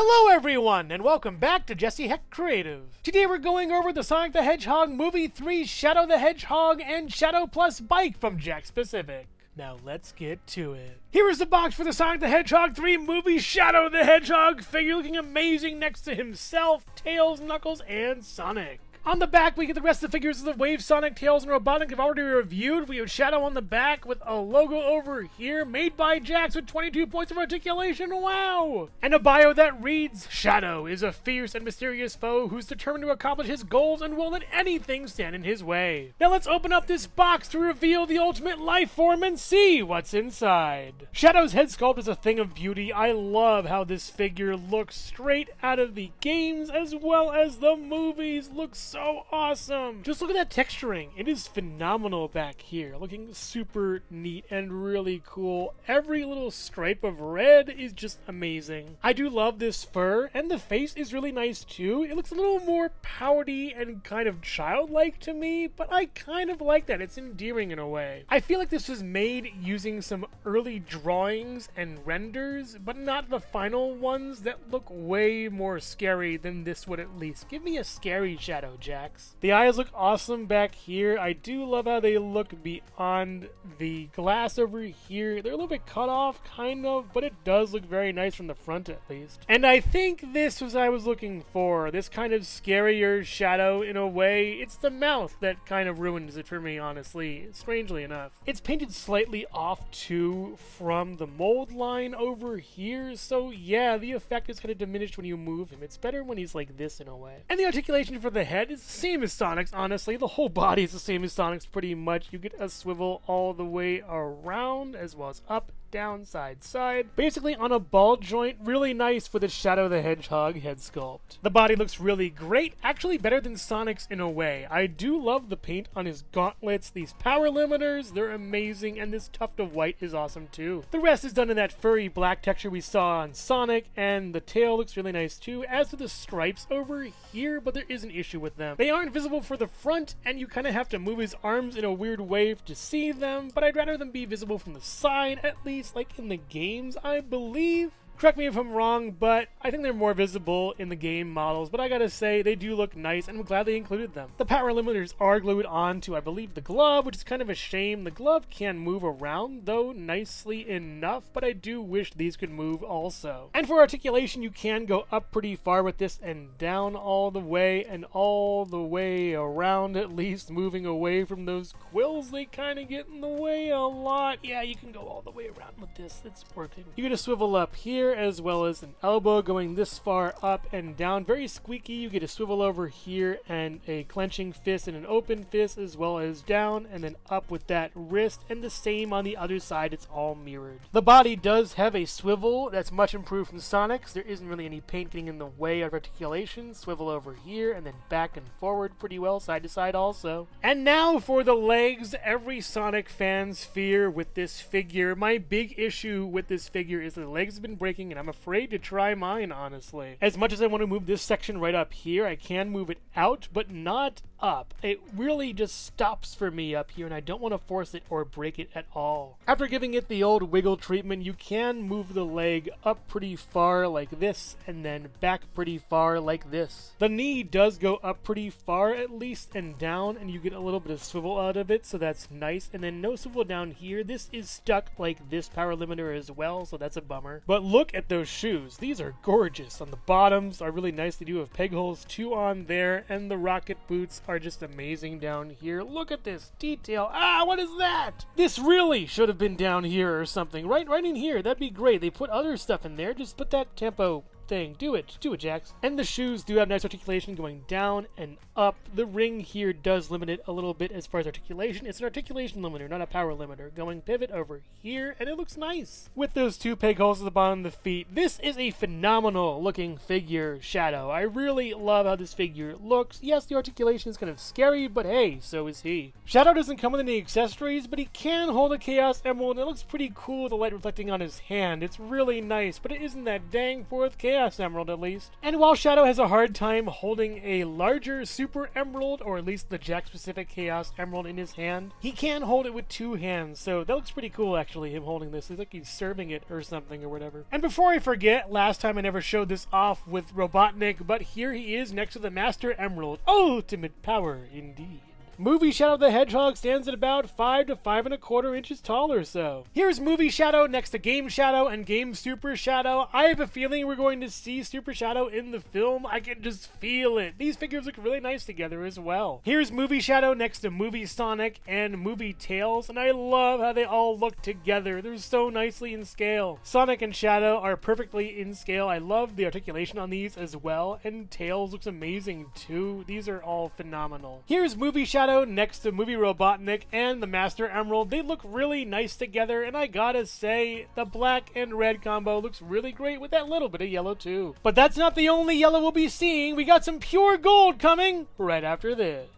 Hello everyone, and welcome back to Jesse Hecht Creative. Today we're going over the Sonic the Hedgehog Movie 3 Shadow the Hedgehog and Shadow Plus Bike from Jakks Specific. Now let's get to it. Here is the box for the Sonic the Hedgehog 3 movie Shadow the Hedgehog figure looking amazing next to himself, Tails, Knuckles, and Sonic. On the back, we get the rest of the figures of the Wave, Sonic, Tails, and Robotnik I've already reviewed. We have Shadow on the back with a logo over here made by Jakks with 22 points of articulation. Wow! And a bio that reads, Shadow is a fierce and mysterious foe who's determined to accomplish his goals and won't let anything stand in his way. Now let's open up this box to reveal the ultimate life form and see what's inside. Shadow's head sculpt is a thing of beauty. I love how this figure looks straight out of the games as well as the movies. Looks so awesome. Just look at that texturing. It is phenomenal back here. Looking super neat and really cool. Every little stripe of red is just amazing. I do love this fur, and the face is really nice too. It looks a little more pouty and kind of childlike to me, but I kind of like that. It's endearing in a way. I feel like this was made using some early drawings and renders, but not the final ones that look way more scary than this would at least. Give me a scary Shadow, Jakks. The eyes look awesome back here. I do love how they look beyond the glass over here. They're a little bit cut off, kind of, but it does look very nice from the front at least. And I think this was what I was looking for. This kind of scarier Shadow in a way. It's the mouth that kind of ruins it for me, honestly, strangely enough. It's painted slightly off too from the mold line over here, so yeah, the effect is kind of diminished when you move him. It's better when he's like this in a way. And the articulation for the head is the same as Sonic's, honestly. The whole body is the same as Sonic's pretty much. You get a swivel all the way around as well as up, down, side, side. Basically on a ball joint. Really nice for the Shadow the Hedgehog head sculpt. The body looks really great. Actually better than Sonic's in a way. I do love the paint on his gauntlets. These power limiters, they're amazing. And this tuft of white is awesome too. The rest is done in that furry black texture we saw on Sonic. And the tail looks really nice too. As to the stripes over here, but there is an issue with them. They aren't visible for the front, and you kind of have to move his arms in a weird way to see them, but I'd rather them be visible from the side, at least like in the games, I believe. Correct me if I'm wrong, but I think they're more visible in the game models, but I gotta say, they do look nice, and I'm glad they included them. The power limiters are glued onto, I believe, the glove, which is kind of a shame. The glove can move around, though, nicely enough, but I do wish these could move also. And for articulation, you can go up pretty far with this and down all the way, and all the way around, at least, moving away from those quills. They kind of get in the way a lot. Yeah, you can go all the way around with this. It's working. You get a swivel up here, as well as an elbow going this far up and down. Very squeaky. You get a swivel over here and a clenching fist and an open fist, as well as down and then up with that wrist, and the same on the other side. It's all mirrored. The body does have a swivel that's much improved from Sonic's. There isn't really any paint getting in the way of articulation. Swivel over here and then back and forward pretty well, side to side also. And now for the legs. Every Sonic fan's fear with this figure. My big issue with this figure is that the legs have been breaking, and I'm afraid to try mine, honestly. As much as I want to move this section right up here, I can move it out, but not up. It really just stops for me up here, and I don't want to force it or break it at all. After giving it the old wiggle treatment, you can move the leg up pretty far like this, and then back pretty far like this. The knee does go up pretty far at least, and down, and you get a little bit of swivel out of it, so that's nice. And then no swivel down here. This is stuck like this power limiter as well, so that's a bummer. But look at those shoes. These are gorgeous. On the bottoms are really nice. They do have peg holes too on there, and the rocket boots are just amazing down here. Look at this detail. Ah, what is that? This really should have been down here or something. Right in here. That'd be great. They put other stuff in there. Just put that tempo thing. Do it, Jakks. And the shoes do have nice articulation going down and up. The ring here does limit it a little bit as far as articulation. It's an articulation limiter, not a power limiter. Going pivot over here, and it looks nice. With those two peg holes at the bottom of the feet, this is a phenomenal looking figure, Shadow. I really love how this figure looks. Yes, the articulation is kind of scary, but hey, so is he. Shadow doesn't come with any accessories, but he can hold a Chaos Emerald, and it looks pretty cool with the light reflecting on his hand. It's really nice, but it isn't that dang fourth Chaos Chaos Emerald at least. And while Shadow has a hard time holding a larger Super Emerald, or at least the Jakks-specific Chaos Emerald in his hand, he can hold it with 2 hands, so that looks pretty cool actually, him holding this. It's like he's serving it or something or whatever. And before I forget, last time I never showed this off with Robotnik, but here he is next to the Master Emerald. Ultimate power indeed. Movie Shadow the Hedgehog stands at about 5 to 5¼ inches tall or so. Here's Movie Shadow next to Game Shadow and Game Super Shadow. I have a feeling we're going to see Super Shadow in the film. I can just feel it. These figures look really nice together as well. Here's Movie Shadow next to Movie Sonic and Movie Tails, and I love how they all look together. They're so nicely in scale. Sonic and Shadow are perfectly in scale. I love the articulation on these as well, and Tails looks amazing too. These are all phenomenal. Here's Movie Shadow next to Movie Robotnik and the Master Emerald. They look really nice together, and I gotta say, the black and red combo looks really great with that little bit of yellow too. But that's not the only yellow we'll be seeing. We got some pure gold coming right after this.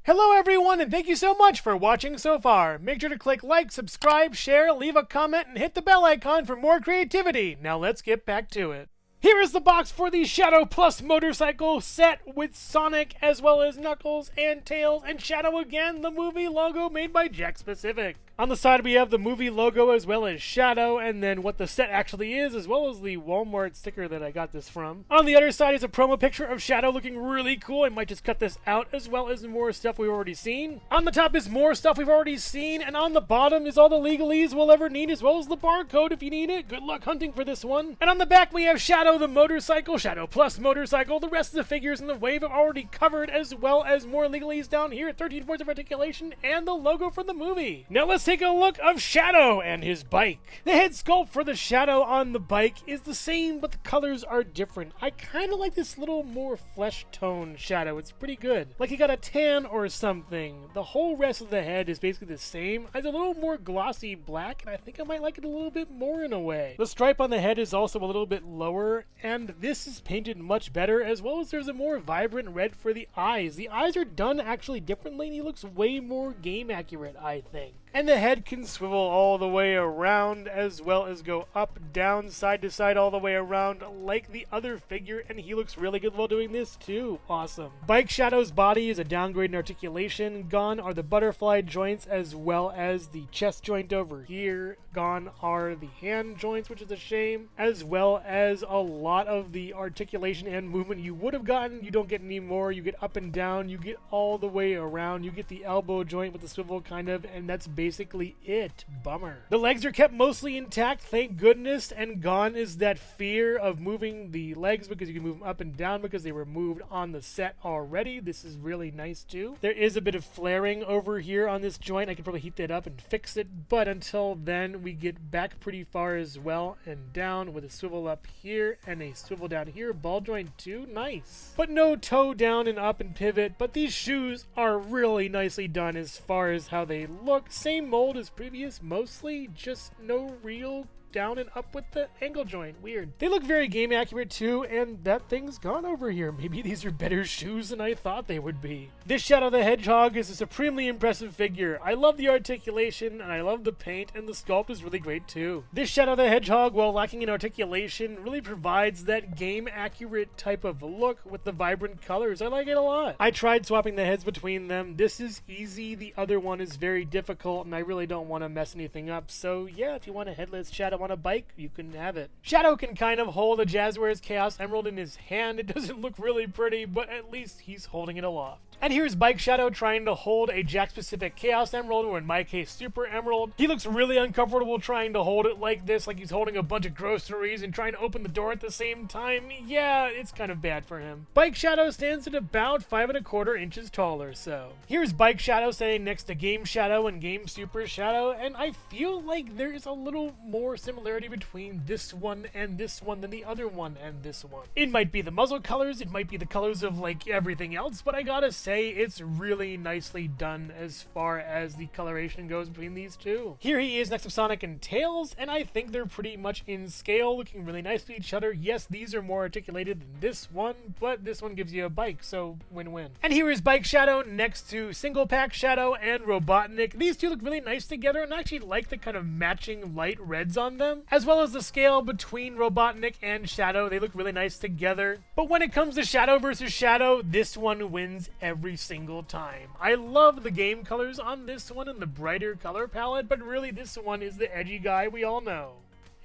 Hello everyone, and thank you so much for watching so far. Make sure to click like, subscribe, share, leave a comment, and hit the bell icon for more creativity. Now let's get back to it. Here is the box for the Shadow Plus motorcycle set with Sonic as well as Knuckles and Tails and Shadow again, the movie logo made by Jakks Pacific. On the side we have the movie logo as well as Shadow, and then what the set actually is, as well as the Walmart sticker that I got this from. On the other side is a promo picture of Shadow looking really cool. I might just cut this out, as well as more stuff we've already seen. On the top is more stuff we've already seen, and on the bottom is all the legalese we'll ever need, as well as the barcode if you need it. Good luck hunting for this one. And on the back we have Shadow the motorcycle, Shadow Plus motorcycle. The rest of the figures in the wave are already covered, as well as more legalese down here, 13 points of articulation, and the logo for the movie. Now let's take a look of Shadow and his bike. The head sculpt for the Shadow on the bike is the same, but the colors are different. I kind of like this little more flesh tone Shadow. It's pretty good. Like he got a tan or something. The whole rest of the head is basically the same. It's a little more glossy black, and I think I might like it a little bit more in a way. The stripe on the head is also a little bit lower, and this is painted much better, as well as there's a more vibrant red for the eyes. The eyes are done actually differently, and he looks way more game accurate, I think. And the head can swivel all the way around, as well as go up, down, side to side, all the way around like the other figure, and he looks really good while doing this too. Awesome. Bike Shadow's body is a downgrade in articulation. Gone are the butterfly joints, as well as the chest joint over here. Gone are the hand joints, which is a shame, as well as a lot of the articulation and movement you would have gotten. You don't get any more. You get up and down, you get all the way around, you get the elbow joint with the swivel kind of, and that's basically it. Bummer. The legs are kept mostly intact, thank goodness, and gone is that fear of moving the legs, because you can move them up and down because they were moved on the set already. This is really nice too. There is a bit of flaring over here on this joint. I could probably heat that up and fix it, but until then we get back pretty far as well, and down with a swivel up here and a swivel down here. Ball joint too. Nice. But no toe down and up and pivot, but these shoes are really nicely done as far as how they look. Same mold as previous, mostly, just no real down and up with the angle joint. Weird. They look very game accurate too, and that thing's gone over here. Maybe these are better shoes than I thought they would be. This Shadow the Hedgehog is a supremely impressive figure. I love the articulation, and I love the paint, and the sculpt is really great too. This Shadow the Hedgehog, while lacking in articulation, really provides that game accurate type of look with the vibrant colors. I like it a lot. I tried swapping the heads between them. This is easy. The other one is very difficult, and I really don't want to mess anything up. So yeah, if you want a headless Shadow on a bike, you can have it. Shadow can kind of hold a Jazzwares Chaos Emerald in his hand. It doesn't look really pretty, but at least he's holding it aloft. And here's Bike Shadow trying to hold a Jakks Pacific Chaos Emerald, or in my case, Super Emerald. He looks really uncomfortable trying to hold it like this, like he's holding a bunch of groceries and trying to open the door at the same time. Yeah, it's kind of bad for him. Bike Shadow stands at about 5¼ inches tall or so. Here's Bike Shadow standing next to Game Shadow and Game Super Shadow, and I feel like there's a little more similarity between this one and this one than the other one and this one. It might be the muzzle colors, it might be the colors of like everything else, but I gotta say, say it's really nicely done as far as the coloration goes between these two. Here he is next to Sonic and Tails, and I think they're pretty much in scale, looking really nice to each other. Yes, these are more articulated than this one, but this one gives you a bike, so win-win. And here is Bike Shadow next to Single Pack Shadow and Robotnik. These two look really nice together, and I actually like the kind of matching light reds on them, as well as the scale between Robotnik and Shadow. They look really nice together. But when it comes to Shadow versus Shadow, this one wins every single time. I love the game colors on this one and the brighter color palette, but really this one is the edgy guy we all know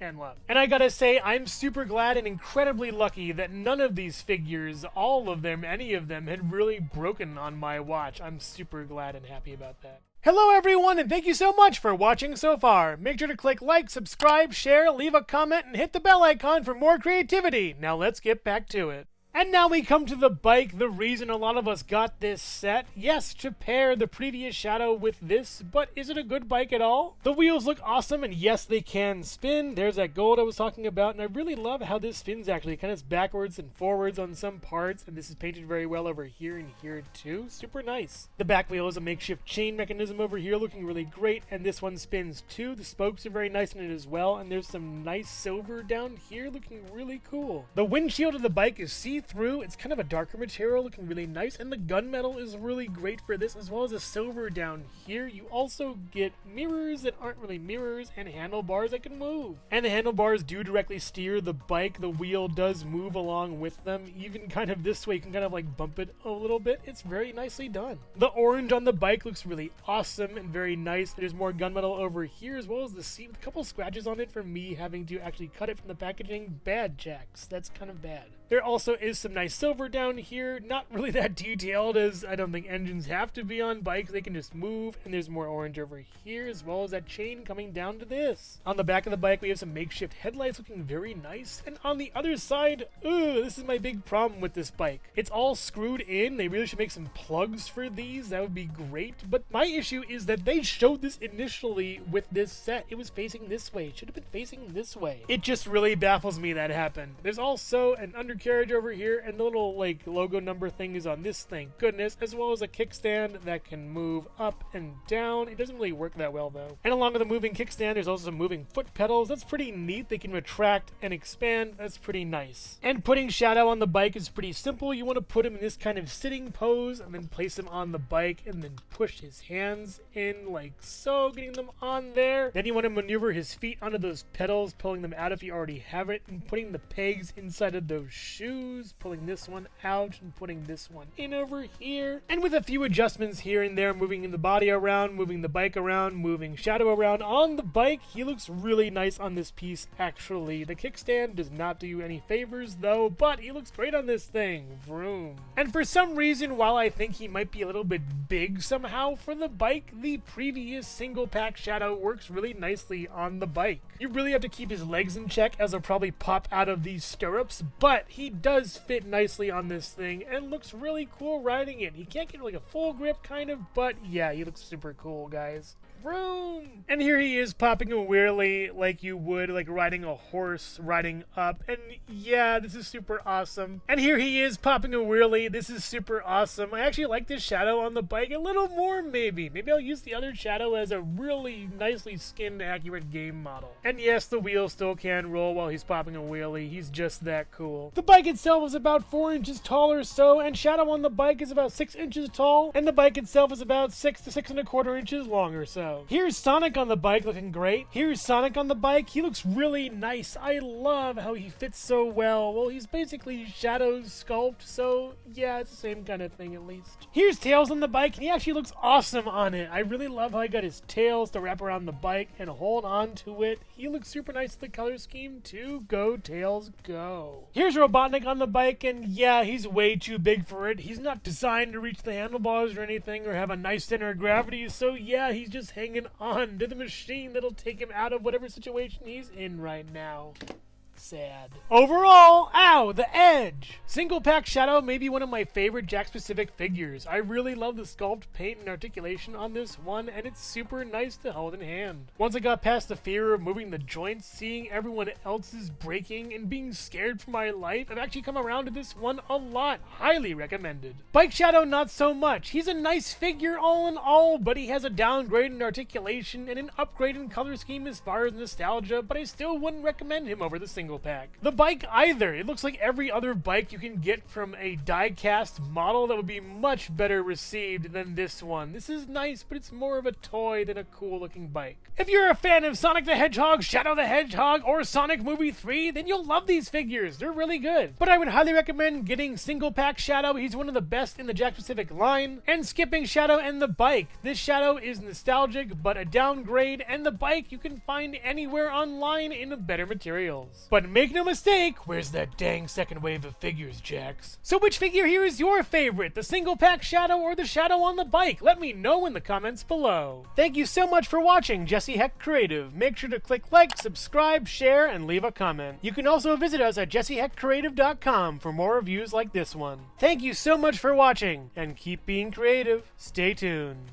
and love. And I gotta say, I'm super glad and incredibly lucky that none of these figures, all of them, any of them, had really broken on my watch. I'm super glad and happy about that. Hello everyone, and thank you so much for watching so far. Make sure to click like, subscribe, share, leave a comment, and hit the bell icon for more creativity. Now let's get back to it. And now we come to the bike, the reason a lot of us got this set. Yes, to pair the previous Shadow with this, but is it a good bike at all? The wheels look awesome, and yes, they can spin. There's that gold I was talking about, and I really love how this spins actually. It kind of backwards and forwards on some parts, and this is painted very well over here and here too. Super nice. The back wheel is a makeshift chain mechanism over here, looking really great, and this one spins too. The spokes are very nice in it as well, and there's some nice silver down here looking really cool. The windshield of the bike is see-through. It's kind of a darker material looking really nice, and the gunmetal is really great for this, as well as the silver down here. You also get mirrors that aren't really mirrors and handlebars that can move. And the handlebars do directly steer the bike. The wheel does move along with them, even kind of this way. You can kind of like bump it a little bit. It's very nicely done. The orange on the bike looks really awesome and very nice. There's more gunmetal over here, as well as the seat with a couple scratches on it from me having to actually cut it from the packaging. Bad, Jakks. That's kind of bad. There also is some nice silver down here, not really that detailed, as I don't think engines have to be on bikes, they can just move, and there's more orange over here, as well as that chain coming down to this. On the back of the bike, we have some makeshift headlights looking very nice, and on the other side, this is my big problem with this bike. It's all screwed in. They really should make some plugs for these, that would be great, but my issue is that they showed this initially with this set. It was facing this way. It should have been facing this way. It just really baffles me that happened. There's also an undercarriage over here, and the little like logo number thing is on this thing. Goodness, as well as a kickstand that can move up and down. It doesn't really work that well though. And along with the moving kickstand, there's also some moving foot pedals. That's pretty neat. They can retract and expand. That's pretty nice. And putting Shadow on the bike is pretty simple. You want to put him in this kind of sitting pose and then place him on the bike and then push his hands in like so, getting them on there. Then you want to maneuver his feet onto those pedals, pulling them out if you already have it, and putting the pegs inside of those shoes, pulling this one out and putting this one in over here. And with a few adjustments here and there, moving the body around, moving the bike around, moving Shadow around on the bike, he looks really nice on this piece actually. The kickstand does not do you any favors though, but he looks great on this thing. Vroom. And for some reason, while I think he might be a little bit big somehow for the bike, the previous single pack Shadow works really nicely on the bike. You really have to keep his legs in check, as they'll probably pop out of these stirrups, but he does fit nicely on this thing and looks really cool riding it. He can't get like a full grip kind of, but yeah, he looks super cool, guys. Vroom! And here he is popping a wheelie like you would like riding a horse riding up, and yeah, this is super awesome. And here he is popping a wheelie. This is super awesome. I actually like this Shadow on the bike a little more maybe. Maybe I'll use the other Shadow as a really nicely skinned accurate game model. And yes, the wheel still can roll while he's popping a wheelie. He's just that cool. The bike itself is about 4 inches tall or so, and Shadow on the bike is about 6 inches tall, and the bike itself is about 6 to 6¼ inches long or so. Here's Sonic on the bike looking great. Here's Sonic on the bike. He looks really nice. I love how he fits so well. Well, he's basically Shadow's sculpt, so yeah, it's the same kind of thing at least. Here's Tails on the bike, and he actually looks awesome on it. I really love how he got his tails to wrap around the bike and hold on to it. He looks super nice with the color scheme too. Go Tails, go. Here's Robotnik on the bike, and yeah, he's way too big for it. He's not designed to reach the handlebars or anything or have a nice center of gravity, so yeah, he's just hanging on to the machine that'll take him out of whatever situation he's in right now. Sad. Overall, ow, the edge! Single pack Shadow may be one of my favorite Jakks specific figures. I really love the sculpt, paint, and articulation on this one, and it's super nice to hold in hand. Once I got past the fear of moving the joints, seeing everyone else's breaking, and being scared for my life, I've actually come around to this one a lot. Highly recommended. Bike Shadow, not so much. He's a nice figure all in all, but he has a downgrade in articulation and an upgrade in color scheme as far as nostalgia, but I still wouldn't recommend him over the single pack. The bike either. It looks like every other bike you can get from a die-cast model that would be much better received than this one. This is nice, but it's more of a toy than a cool looking bike. If you're a fan of Sonic the Hedgehog, Shadow the Hedgehog, or Sonic Movie 3, then you'll love these figures. They're really good. But I would highly recommend getting single pack Shadow. He's one of the best in the Jakks specific line, and skipping Shadow and the bike. This Shadow is nostalgic, but a downgrade, and the bike you can find anywhere online in better materials. But make no mistake, where's that dang second wave of figures, Jakks? So which figure here is your favorite? The single pack Shadow or the Shadow on the bike? Let me know in the comments below. Thank you so much for watching Jesse Hecht Creative. Make sure to click like, subscribe, share, and leave a comment. You can also visit us at jessehechtcreative.com for more reviews like this one. Thank you so much for watching, and keep being creative. Stay tuned.